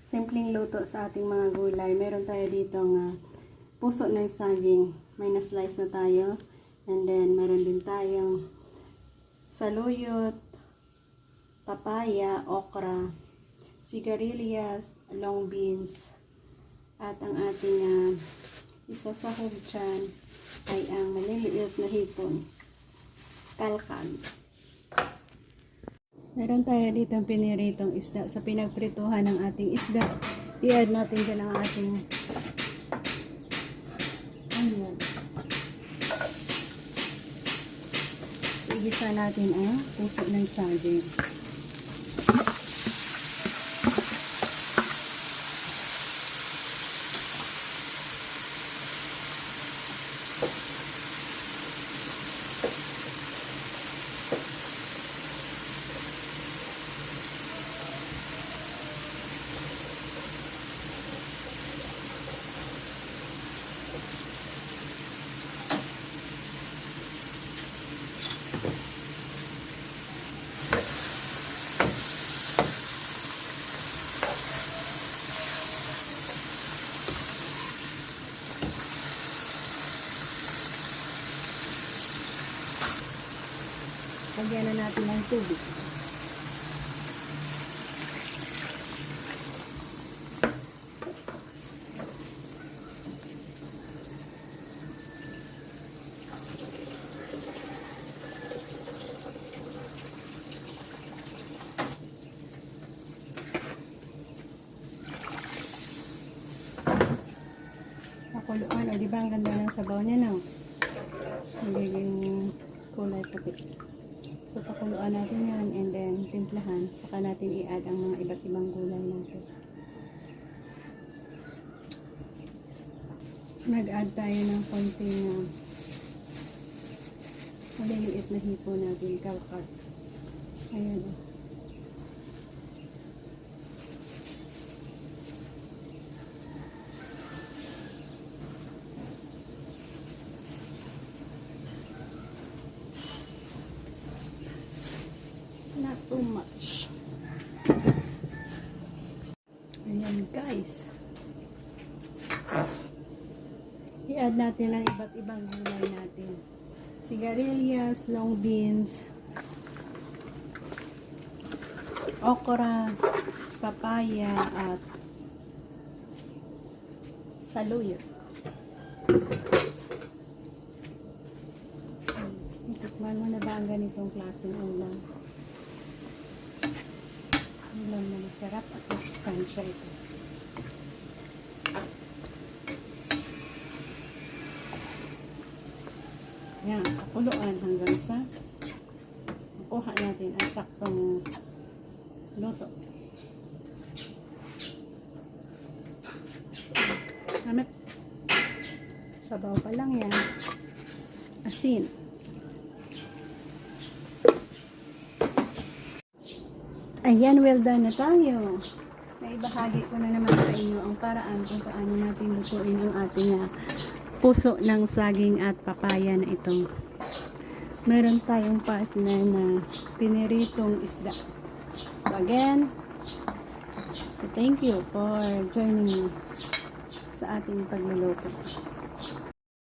simpleng luto sa ating mga gulay. Meron tayo dito nga puso ng saging. May na-slice na tayo. And then, meron din tayong saluyot, papaya, okra, sigarilyas, long beans. At ang ating isasahog dyan ay ang maliliit na hipon. Kalkal. Meron tayo dito ang piniritong isda. Sa pinagprituhan ng ating isda, i-add natin dyan ang ating onion. Igisa natin ang puso ng saging. Lagyan na natin ng tubig. Pakuluan. O, diba ang ganda ng sabaw niya, no? Magiging kulay puti. So, pakuluan natin yan and then timplahan. Saka natin i-add ang mga iba't ibang gulay natin. Nag-add tayo ng konting maliliit na hipo natin, kalkal. Ayan o. Not too much. Ayan guys. I-add natin ang iba't ibang gulay natin. Sigarilyas, long beans, okra, papaya, at saluyot. Itikman mo na ba ang ganitong klaseng ulam? Ulam na masarap at masustansya ito. Yan, pakuluan hanggang sa makuha natin ang saktong luto. Namit. Sabaw pa lang yan. Asin. Ayan, well done na tayo. Naibahagi ko na naman sa inyo ang paraan kung paano natin lutuin ang ating puso ng saging at papaya na ito. Meron tayong partner na piniritong isda. So again, so thank you for joining me sa ating pagluluto.